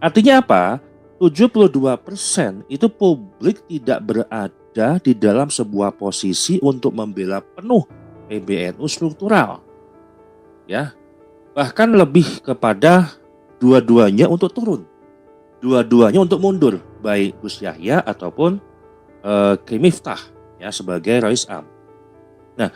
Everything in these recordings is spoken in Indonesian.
Artinya apa? 72% itu publik tidak berada di dalam sebuah posisi untuk membela penuh PBNU struktural. Ya, bahkan lebih kepada dua-duanya untuk turun. Dua-duanya untuk mundur, baik Gus Yahya ataupun Kiai Miftah ya sebagai Rais Am. Nah,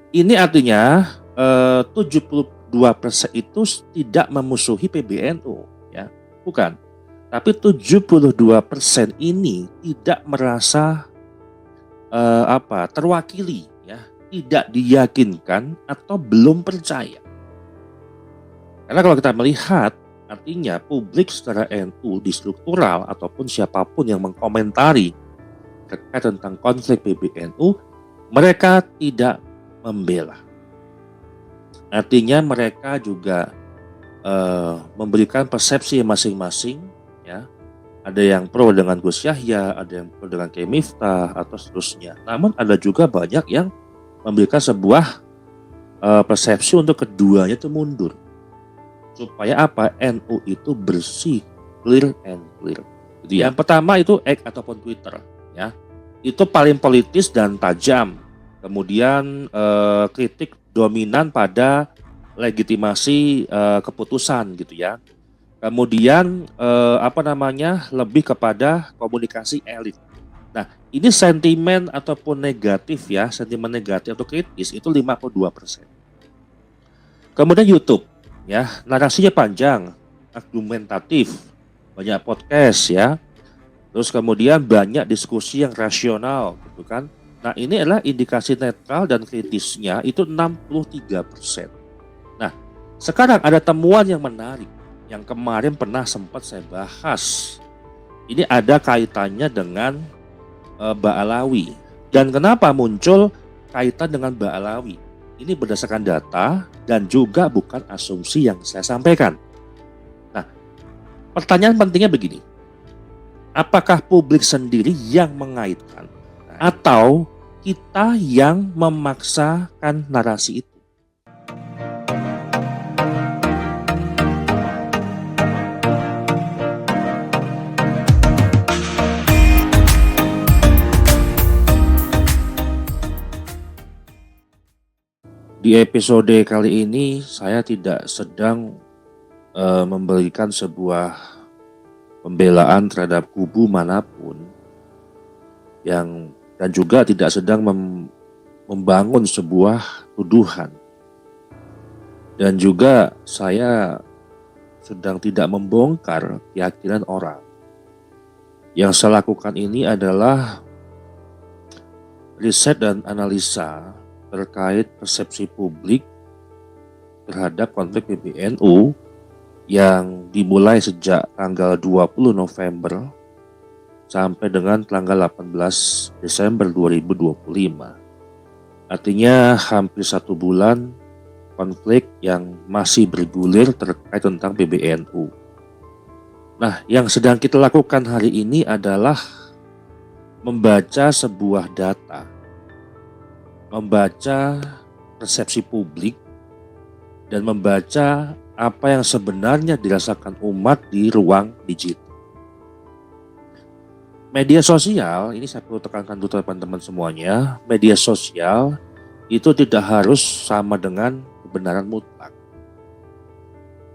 ini artinya 72% itu tidak memusuhi PBNU ya. Bukan. Tapi 72% ini tidak merasa terwakili ya, tidak diyakinkan atau belum percaya. Karena kalau kita melihat artinya publik secara NU di struktural ataupun siapapun yang mengkomentari terkait tentang konflik PBNU, mereka tidak membela. Artinya mereka juga memberikan persepsi masing-masing ya. Ada yang pro dengan Gus Yahya, ada yang pro dengan Kiai Miftah atau seterusnya. Namun ada juga banyak yang memberikan sebuah persepsi untuk keduanya itu mundur. Supaya apa? NU itu bersih, clear and clear. Jadi yang pertama itu X ataupun Twitter ya. Itu paling politis dan tajam. Kemudian kritik dominan pada legitimasi keputusan gitu ya. Kemudian lebih kepada komunikasi elit. Nah, ini sentimen ataupun negatif ya, sentimen negatif atau kritis itu 52%. Kemudian YouTube ya, narasinya panjang, argumentatif, banyak podcast ya. Terus kemudian banyak diskusi yang rasional gitu kan. Nah, ini adalah indikasi netral dan kritisnya itu 63%. Nah, sekarang ada temuan yang menarik yang kemarin pernah sempat saya bahas. Ini ada kaitannya dengan Ba'alawi. Dan kenapa muncul kaitan dengan Ba'alawi? Ini berdasarkan data dan juga bukan asumsi yang saya sampaikan. Nah, pertanyaan pentingnya begini. Apakah publik sendiri yang mengaitkan atau kita yang memaksakan narasi itu? Di episode kali ini saya tidak sedang memberikan sebuah pembelaan terhadap kubu manapun dan juga tidak sedang membangun sebuah tuduhan. Dan juga saya sedang tidak membongkar keyakinan orang. Yang saya lakukan ini adalah riset dan analisa terkait persepsi publik terhadap konflik PBNU yang dimulai sejak tanggal 20 November sampai dengan tanggal 18 Desember 2025. Artinya hampir 1 bulan konflik yang masih bergulir terkait tentang PBNU. Nah, yang sedang kita lakukan hari ini adalah membaca sebuah data, membaca persepsi publik, dan membaca apa yang sebenarnya dirasakan umat di ruang digital. Media sosial, ini saya perlu tekankan dulu teman-teman semuanya, media sosial itu tidak harus sama dengan kebenaran mutlak.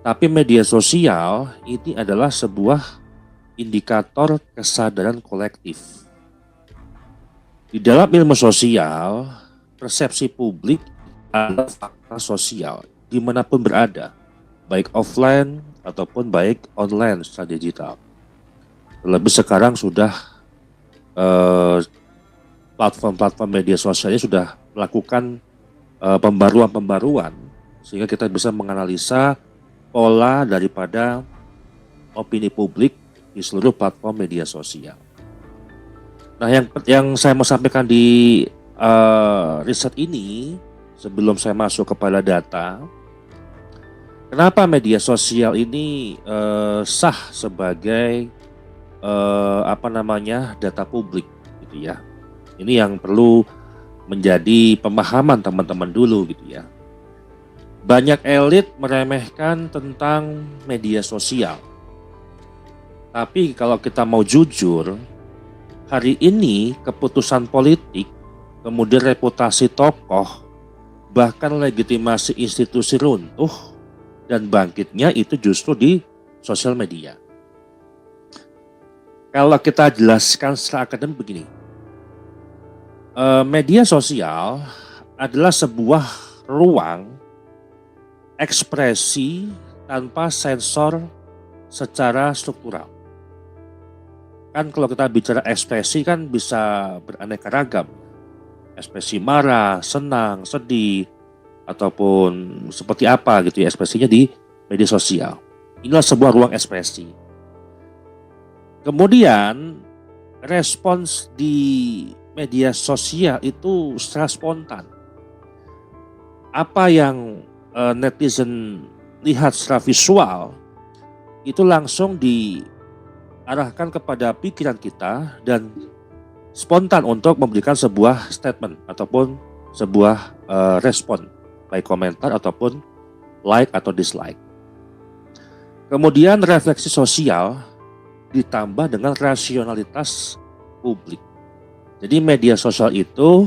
Tapi media sosial ini adalah sebuah indikator kesadaran kolektif. Di dalam ilmu sosial, persepsi publik adalah fakta sosial dimanapun berada, baik offline ataupun baik online secara digital. Terlebih sekarang sudah platform-platform media sosialnya sudah melakukan pembaruan-pembaruan sehingga kita bisa menganalisa pola daripada opini publik di seluruh platform media sosial. Nah, yang saya mau sampaikan di riset ini sebelum saya masuk kepada data, kenapa media sosial ini sah sebagai data publik gitu ya. Ini yang perlu menjadi pemahaman teman-teman dulu gitu ya. Banyak elit meremehkan tentang media sosial. Tapi kalau kita mau jujur, hari ini keputusan politik, kemudian reputasi tokoh, bahkan legitimasi institusi runtuh dan bangkitnya itu justru di sosial media. Kalau kita jelaskan secara akademik begini, media sosial adalah sebuah ruang ekspresi tanpa sensor secara struktural. Kan kalau kita bicara ekspresi kan bisa beraneka ragam. Ekspresi marah, senang, sedih, ataupun seperti apa gitu ya ekspresinya di media sosial. Inilah sebuah ruang ekspresi. Kemudian respons di media sosial itu secara spontan. Apa yang netizen lihat secara visual itu langsung diarahkan kepada pikiran kita dan spontan untuk memberikan sebuah statement ataupun sebuah respon baik komentar ataupun like atau dislike. Kemudian refleksi sosial ditambah dengan rasionalitas publik. Jadi media sosial itu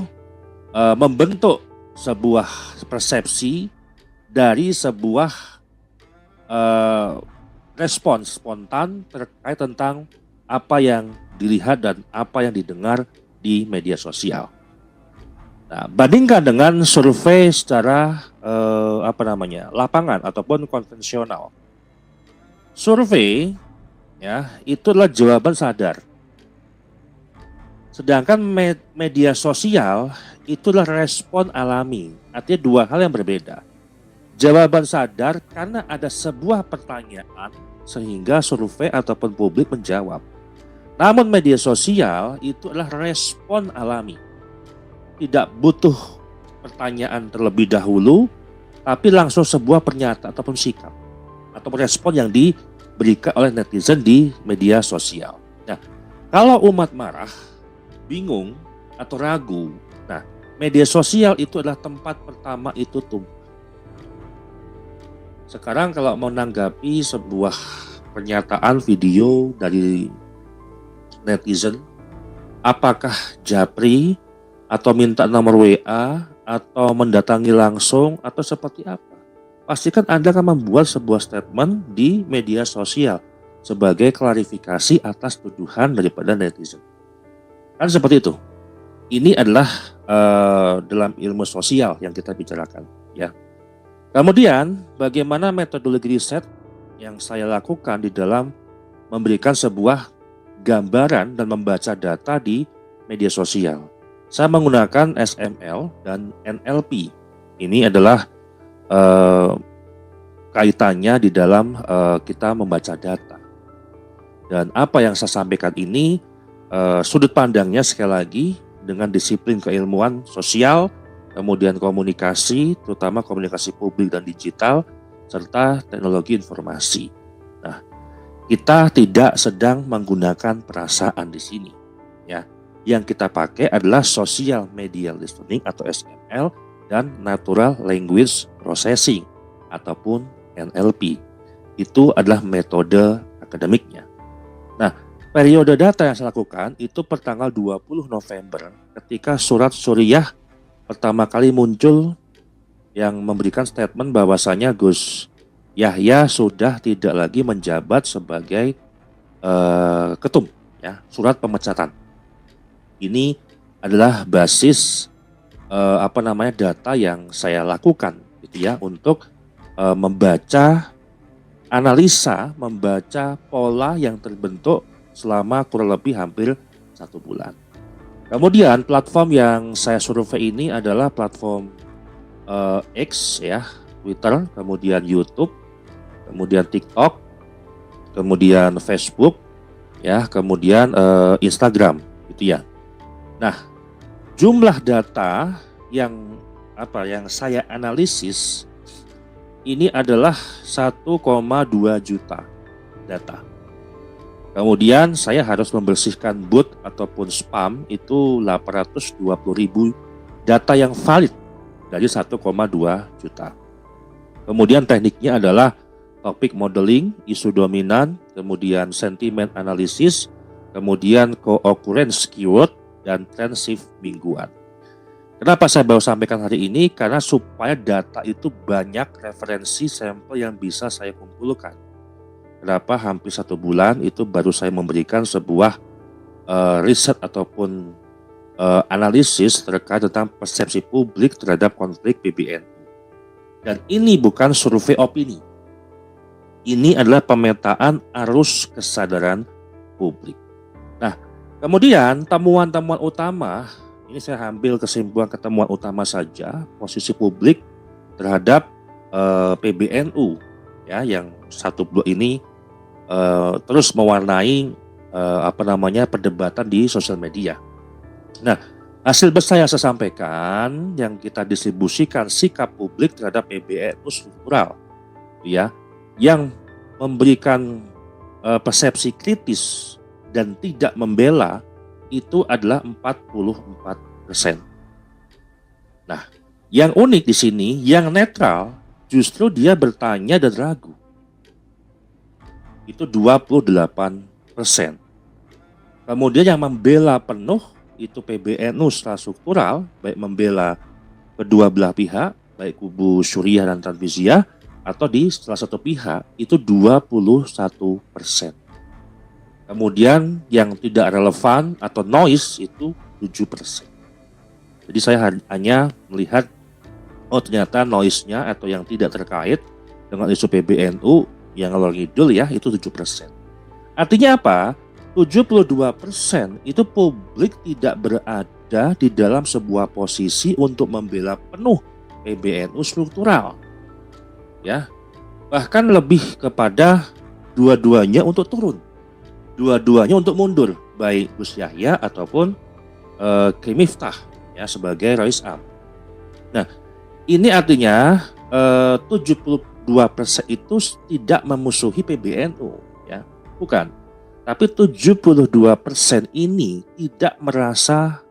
membentuk sebuah persepsi dari sebuah respons spontan terkait tentang apa yang dilihat dan apa yang didengar di media sosial. Nah, bandingkan dengan survei secara lapangan ataupun konvensional. Survei ya itu adalah jawaban sadar. Sedangkan media sosial itulah respon alami. Artinya dua hal yang berbeda. Jawaban sadar karena ada sebuah pertanyaan sehingga survei ataupun publik menjawab. Namun media sosial itu adalah respon alami. Tidak butuh pertanyaan terlebih dahulu, tapi langsung sebuah pernyataan ataupun sikap atau respon yang diberikan oleh netizen di media sosial. Nah, kalau umat marah, bingung atau ragu, nah media sosial itu adalah tempat pertama itu tumbuh. Sekarang kalau mau menanggapi sebuah pernyataan video dari netizen, apakah japri atau minta nomor WA atau mendatangi langsung atau seperti apa? Pastikan Anda akan membuat sebuah statement di media sosial sebagai klarifikasi atas tuduhan daripada netizen. Kan seperti itu. Ini adalah dalam ilmu sosial yang kita bicarakan, ya. Kemudian, bagaimana metodologi riset yang saya lakukan di dalam memberikan sebuah gambaran dan membaca data di media sosial. Saya menggunakan SML dan NLP. Ini adalah kaitannya di dalam kita membaca data. Dan apa yang saya sampaikan ini sudut pandangnya sekali lagi dengan disiplin keilmuan sosial, kemudian komunikasi, terutama komunikasi publik dan digital, serta teknologi informasi. Nah, kita tidak sedang menggunakan perasaan di sini, ya. Yang kita pakai adalah social media listening atau SML dan natural language processing ataupun NLP. Itu adalah metode akademiknya. Nah, periode data yang saya lakukan itu pertanggal 20 November ketika surat Suriah pertama kali muncul yang memberikan statement bahwasanya Gus Yahya sudah tidak lagi menjabat sebagai ketum, ya, surat pemecatan. Ini adalah basis data yang saya lakukan gitu ya untuk membaca analisa, membaca pola yang terbentuk selama kurang lebih hampir 1 bulan. Kemudian platform yang saya survei ini adalah platform X ya, Twitter, kemudian YouTube, kemudian TikTok, kemudian Facebook, ya, kemudian Instagram, gitu ya. Nah, jumlah data yang saya analisis ini adalah 1,2 juta data. Kemudian saya harus membersihkan boot ataupun spam itu 820.000 data yang valid dari 1,2 juta. Kemudian tekniknya adalah topik modeling, isu dominan, kemudian sentimen analisis, kemudian co-occurrence keyword, dan trend shift mingguan. Kenapa saya baru sampaikan hari ini? Karena supaya data itu banyak referensi sampel yang bisa saya kumpulkan. Kenapa hampir 1 bulan itu baru saya memberikan sebuah riset ataupun analisis terkait tentang persepsi publik terhadap konflik PBNU. Dan ini bukan survei opini. Ini adalah pemetaan arus kesadaran publik. Nah, kemudian temuan-temuan utama, ini saya ambil kesimpulan ketemuan utama saja, posisi publik terhadap PBNU ya, yang satu blok ini terus mewarnai perdebatan di sosial media. Nah, hasil besar yang saya sampaikan yang kita distribusikan sikap publik terhadap PBNU struktural, ya, yang memberikan persepsi kritis dan tidak membela itu adalah 44%. Nah, yang unik di sini, yang netral justru dia bertanya dan ragu. Itu 28%. Kemudian yang membela penuh itu PBNU secara struktural, baik membela kedua belah pihak, baik kubu Suriah dan Tanfiziyah, atau di salah satu pihak itu 21%. Kemudian yang tidak relevan atau noise itu 7%. Jadi saya hanya melihat, oh ternyata noise-nya atau yang tidak terkait dengan isu PBNU yang ngalor ngidul ya itu 7%. Artinya apa? 72% itu publik tidak berada di dalam sebuah posisi untuk membela penuh PBNU struktural. Ya. Bahkan lebih kepada dua-duanya untuk turun. Dua-duanya untuk mundur, baik Gus Yahya ataupun Kiai Miftah ya sebagai Rais Am. Nah, ini artinya 72% itu tidak memusuhi PBNU ya. Bukan. Tapi 72% ini tidak merasa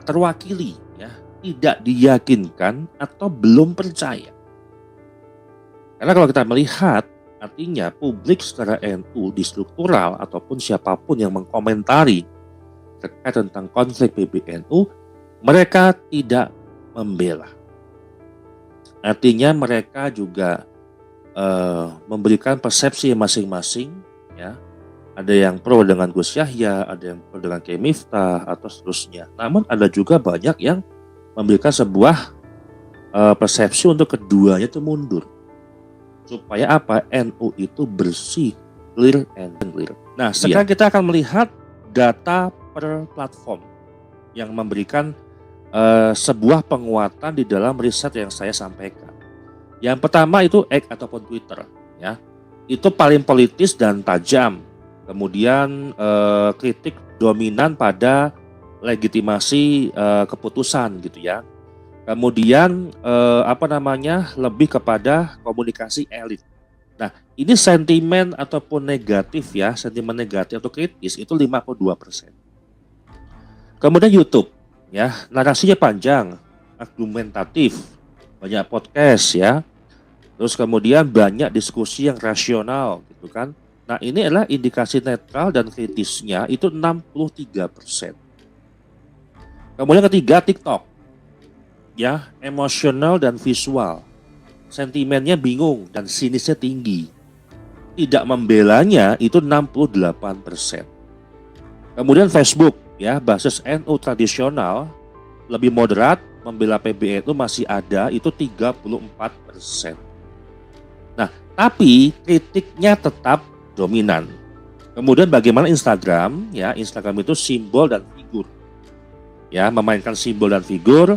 terwakili ya, tidak diyakinkan atau belum percaya. Karena kalau kita melihat artinya publik secara NU di struktural ataupun siapapun yang mengkomentari terkait tentang konflik PBNU, mereka tidak membela. Artinya mereka juga memberikan persepsi masing-masing. Ya, ada yang pro dengan Gus Yahya, ada yang pro dengan Kiai Miftah atau seterusnya. Namun ada juga banyak yang memberikan sebuah persepsi untuk keduanya itu mundur. Supaya apa? NU itu bersih, clear and clear. Nah, sekarang kita akan melihat data per platform yang memberikan sebuah penguatan di dalam riset yang saya sampaikan. Yang pertama itu X ataupun Twitter, ya. Itu paling politis dan tajam. Kemudian kritik dominan pada legitimasi keputusan gitu ya. Kemudian lebih kepada komunikasi elit. Nah, ini sentimen ataupun negatif ya, sentimen negatif atau kritis itu 52%. Kemudian YouTube ya, narasinya panjang, argumentatif, banyak podcast ya. Terus kemudian banyak diskusi yang rasional gitu kan. Nah, ini adalah indikasi netral dan kritisnya itu 63%. Kemudian ketiga TikTok. Ya, emosional dan visual. Sentimennya bingung dan sinisnya tinggi. Tidak membelanya itu 68%. Kemudian Facebook ya, basis NU tradisional lebih moderat, membela PBNU masih ada itu 34%. Nah, tapi kritiknya tetap dominan. Kemudian bagaimana Instagram? Ya, Instagram itu simbol dan figur. Ya, memainkan simbol dan figur.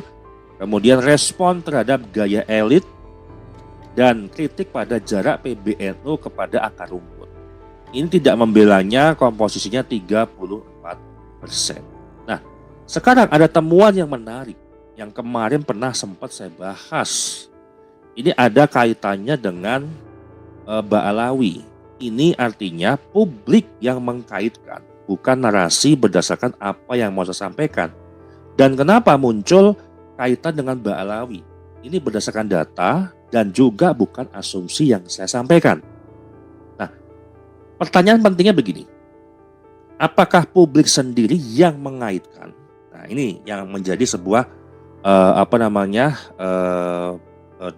Kemudian respon terhadap gaya elit dan kritik pada jarak PBNU kepada akar rumput. Ini tidak membelanya, komposisinya 34%. Nah, sekarang ada temuan yang menarik yang kemarin pernah sempat saya bahas. Ini ada kaitannya dengan Ba'alawi. Ini artinya publik yang mengkaitkan, bukan narasi berdasarkan apa yang mau saya sampaikan. Dan kenapa muncul kaitan dengan Ba'alawi? Ini berdasarkan data dan juga bukan asumsi yang saya sampaikan. Nah, pertanyaan pentingnya begini. Apakah publik sendiri yang mengaitkan? Nah, ini yang menjadi sebuah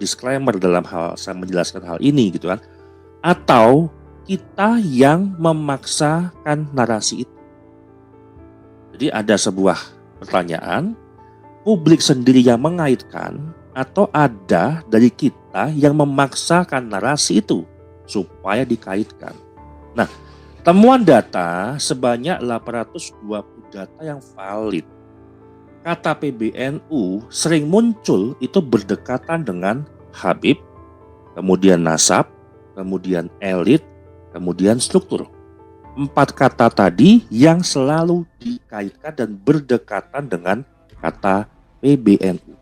disclaimer dalam hal saya menjelaskan hal ini gitu kan. Atau kita yang memaksakan narasi itu. Jadi ada sebuah pertanyaan, publik sendiri yang mengaitkan atau ada dari kita yang memaksakan narasi itu supaya dikaitkan. Nah, temuan data sebanyak 820 data yang valid. Kata PBNU sering muncul itu berdekatan dengan Habib, kemudian nasab, kemudian elit, kemudian struktur. 4 kata tadi yang selalu dikaitkan dan berdekatan dengan kata PBNU.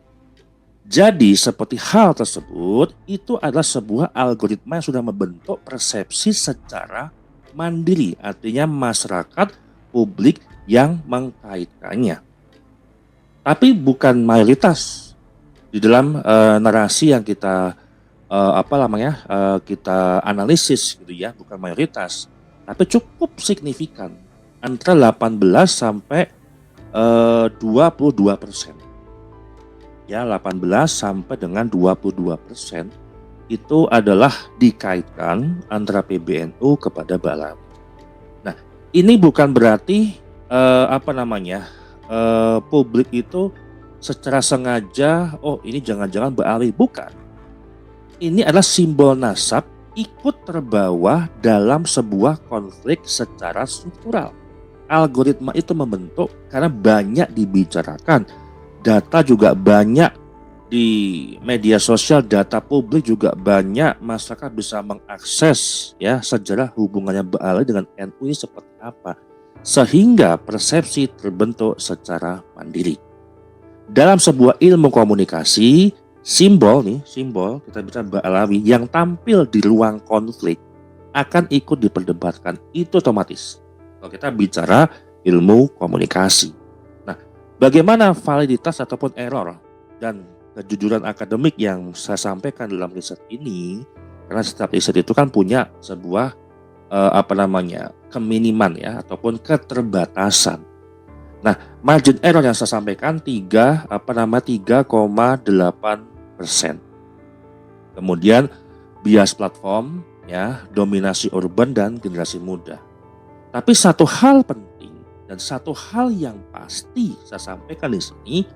Jadi seperti hal tersebut itu adalah sebuah algoritma yang sudah membentuk persepsi secara mandiri, artinya masyarakat publik yang mengkaitkannya. Tapi bukan mayoritas di dalam narasi yang kita kita analisis gitu ya, bukan mayoritas, tapi cukup signifikan antara 18 sampai 22%. Ya, 18 sampai dengan 22% itu adalah dikaitkan antara PBNU kepada Ba'alawi. Nah, ini bukan berarti publik itu secara sengaja, oh ini jangan-jangan Ba'alawi, bukan. Ini adalah simbol nasab ikut terbawa dalam sebuah konflik secara struktural. Algoritma itu membentuk karena banyak dibicarakan. Data juga banyak di media sosial, data publik juga banyak, masyarakat bisa mengakses ya sejarah hubungannya Ba'alawi dengan NU ini seperti apa. Sehingga persepsi terbentuk secara mandiri. Dalam sebuah ilmu komunikasi, simbol kita bicara Ba'alawi yang tampil di ruang konflik akan ikut diperdebatkan, itu otomatis kalau kita bicara ilmu komunikasi. Nah, bagaimana validitas ataupun error dan kejujuran akademik yang saya sampaikan dalam riset ini, karena setiap riset itu kan punya sebuah keminiman ya ataupun keterbatasan. Nah, margin error yang saya sampaikan 3,8%. Kemudian bias platform ya, dominasi urban dan generasi muda. Tapi satu hal penting dan satu hal yang pasti saya sampaikan di sini,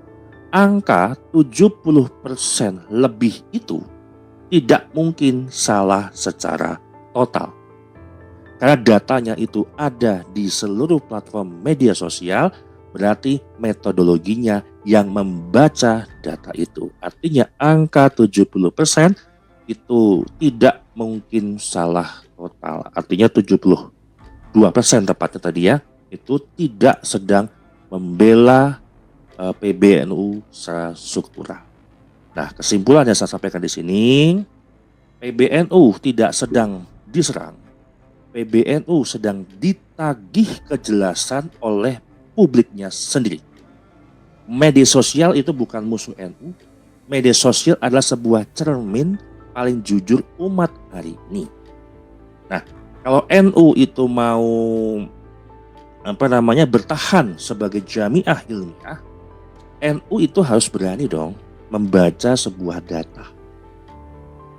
angka 70% lebih itu tidak mungkin salah secara total. Karena datanya itu ada di seluruh platform media sosial, berarti metodologinya yang membaca data itu. Artinya angka 70% itu tidak mungkin salah total. Artinya 72% tepatnya tadi ya, itu tidak sedang membela PBNU secara struktural. Nah, kesimpulan yang saya sampaikan di sini, PBNU tidak sedang diserang. PBNU sedang ditagih kejelasan oleh publiknya sendiri. Media sosial itu bukan musuh NU. Media sosial adalah sebuah cermin paling jujur umat hari ini. Nah, kalau NU itu mau bertahan sebagai jamiah ilmiah, NU itu harus berani dong membaca sebuah data.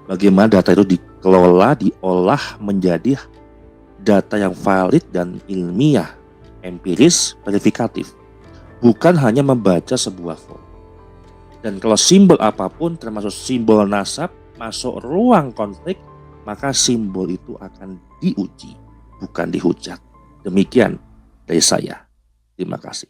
Bagaimana data itu dikelola, diolah menjadi data yang valid dan ilmiah, empiris, verifikatif. Bukan hanya membaca sebuah form. Dan kalau simbol apapun termasuk simbol nasab masuk ruang konflik, maka simbol itu akan diuji, bukan dihujat. Demikian dari saya. Terima kasih.